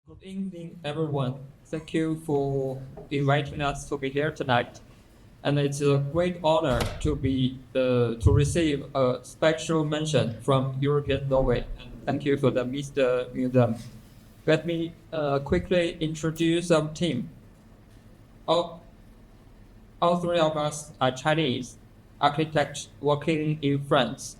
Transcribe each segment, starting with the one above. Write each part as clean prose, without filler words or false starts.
Good evening, everyone. Thank you for inviting us to be here tonight. And it's a great honor to receive a special mention from European Norway. And thank you for the Mr. Museum. Let me quickly introduce our team. All, all three of us are Chinese architects working in France.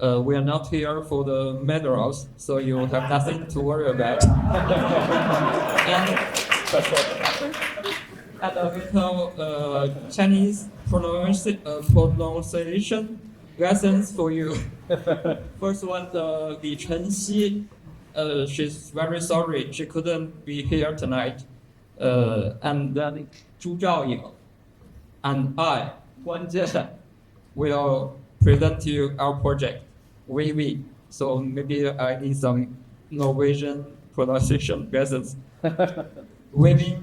We are not here for the medals, so you have nothing to worry about. and, and a little Chinese pronunciation lessons for you. First one, Li Chenxi. She's very sorry she couldn't be here tonight. And then Zhu Zhaoying and I, Guan Jie, will present to you our project, Veve. So maybe I need some Norwegian pronunciation lessons. Within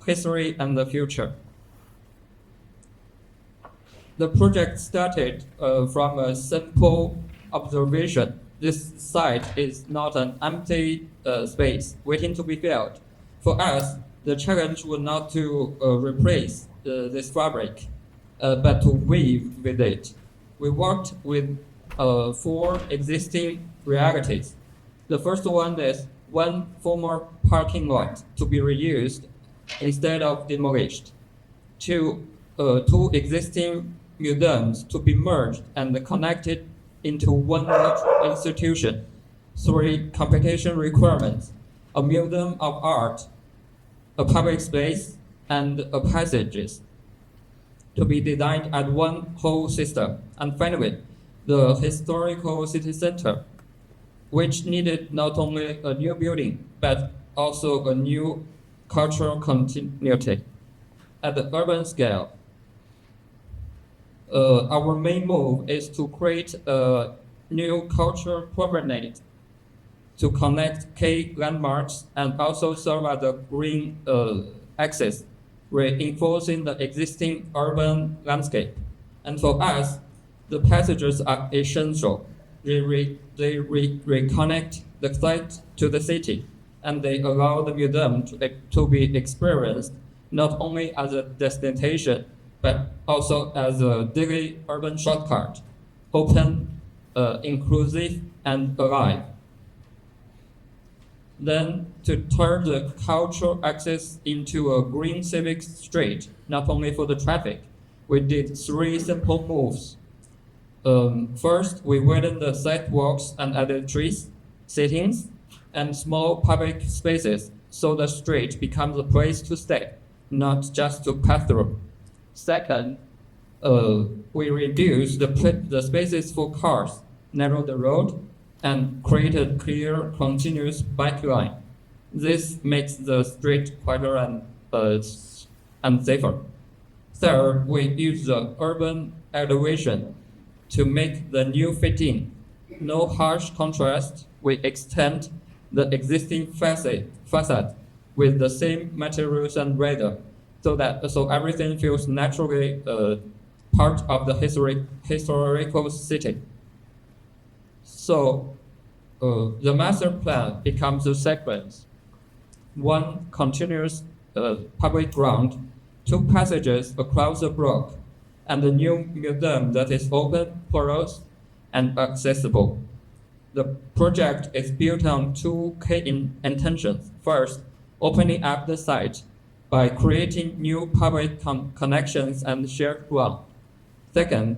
history and the future. The project started from a simple observation. This site is not an empty space waiting to be filled. For us, the challenge was not to replace this fabric, but to weave with it. We worked with four existing realities. The first one is one former parking lot to be reused instead of demolished. Two existing museums to be merged and connected into one large institution. Three competition requirements: a museum of art, a public space, and a passages to be designed as one whole system. And finally, the historical city center, which needed not only a new building, but also a new cultural continuity. At the urban scale, our main move is to create a new cultural promenade to connect key landmarks and also serve as a green axis, reinforcing the existing urban landscape. And for us, the passages are essential. They reconnect the site to the city, and they allow the museum to be experienced not only as a destination, but also as a daily urban shortcut, open, inclusive, and alive. Then to turn the cultural access into a green civic street, not only for the traffic, we did three simple moves. First, we widened the sidewalks and added trees, sittings, and small public spaces so the street becomes a place to stay, not just to pass through. Second, we reduced the spaces for cars, narrowed the road, and created clear, continuous bike line. This makes the street quieter and safer. Third, we use the urban elevation to make the new fitting. No harsh contrast, we extend the existing facade with the same materials and weather, so everything feels naturally part of the historical city. So the master plan becomes a sequence: one continuous public ground, two passages across the block, and a new museum that is open, porous, and accessible. The project is built on two key intentions. First, opening up the site by creating new public connections and shared ground. Second,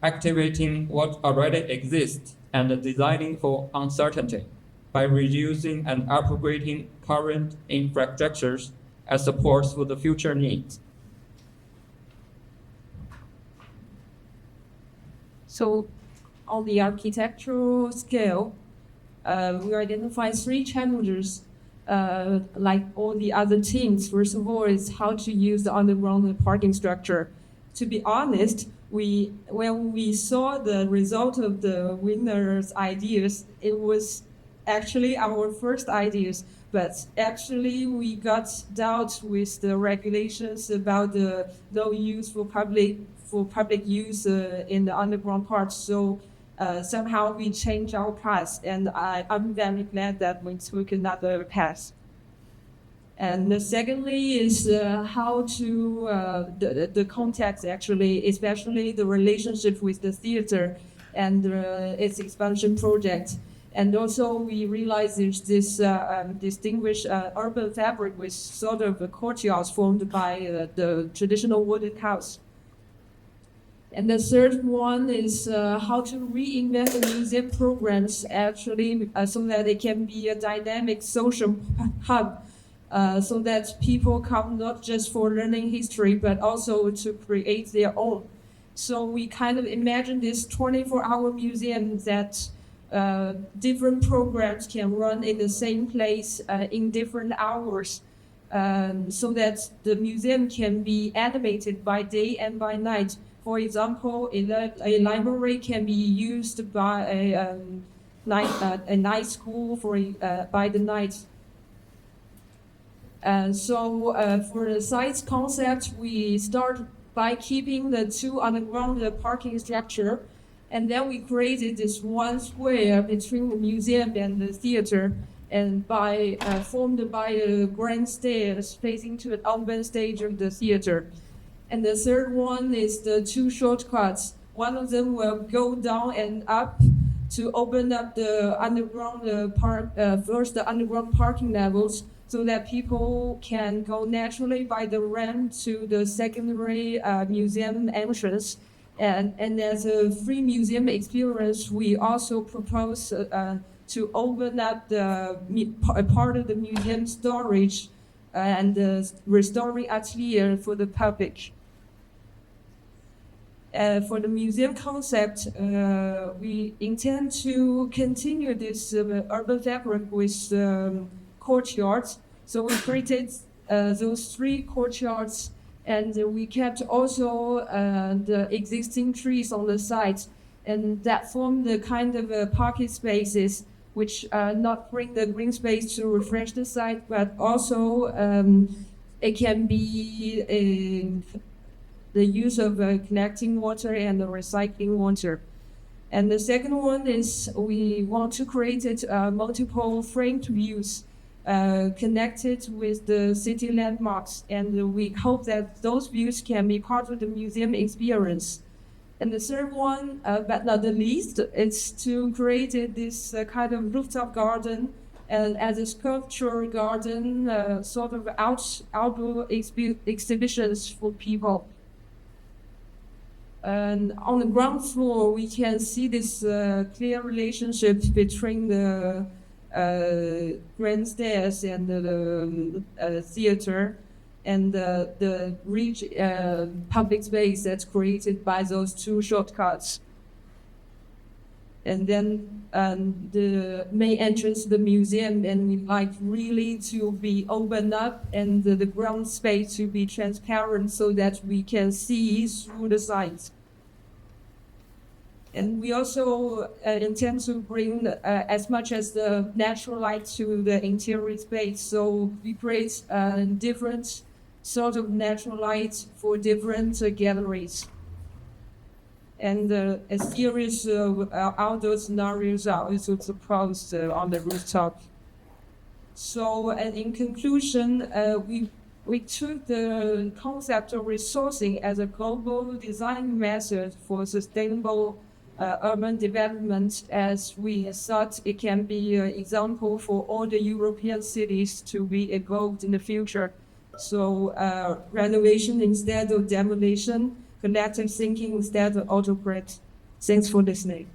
activating what already exists and designing for uncertainty by reducing and upgrading current infrastructures as supports for the future needs. So, on the architectural scale, we identify three challenges, like all the other teams. First of all, is how to use the underground parking structure. To be honest, when we saw the result of the winners' ideas, it was actually our first ideas. But actually, we got doubt with the regulations about the no use for public use in the underground parts. So somehow we change our path, and I'm very glad that we took another path. And secondly is how to the context actually, especially the relationship with the theater and its expansion project. And also we realize there's this distinguished urban fabric with sort of courtyards formed by the traditional wooden house. And the third one is how to reinvent the museum programs actually so that it can be a dynamic social hub, so that people come not just for learning history but also to create their own. So we kind of imagine this 24-hour museum that different programs can run in the same place in different hours. So that the museum can be animated by day and by night. For example, a library can be used by a night school by the night. So for the site concept, we start by keeping the two underground parking structure, and then we created this one square between the museum and the theater, and formed by the grand stairs facing to the open stage of the theater. And the third one is the two shortcuts. One of them will go down and up to open up the underground the underground parking levels, so that people can go naturally by the ramp to the secondary museum entrance. And as a free museum experience, we also propose to open up a part of the museum storage and the restoring atelier for the public. For the museum concept, we intend to continue this urban fabric with courtyards. So we created those three courtyards, and we kept also the existing trees on the site, and that form the kind of pocket spaces which not bring the green space to refresh the site, but also it can be the use of collecting water and recycling water. And the second one is we want to create multiple framed views connected with the city landmarks, and we hope that those views can be part of the museum experience. And the third one, but not the least, is to create this kind of rooftop garden and as a sculpture garden, sort of outdoor exhibitions for people. And on the ground floor, we can see this clear relationship between the grand stairs and the theater, and the rich public space that's created by those two shortcuts. And then the main entrance to the museum, and we like really to be opened up, and the ground space to be transparent so that we can see through the sides. And we also intend to bring as much as the natural light to the interior space. So we create different sort of natural light for different galleries. And a series of outdoor scenarios are also proposed on the rooftop. So, and in conclusion, we took the concept of resourcing as a global design method for sustainable urban development, as we thought it can be an example for all the European cities to be evolved in the future. So renovation instead of demolition, collective thinking instead of autocrat. Thanks for listening.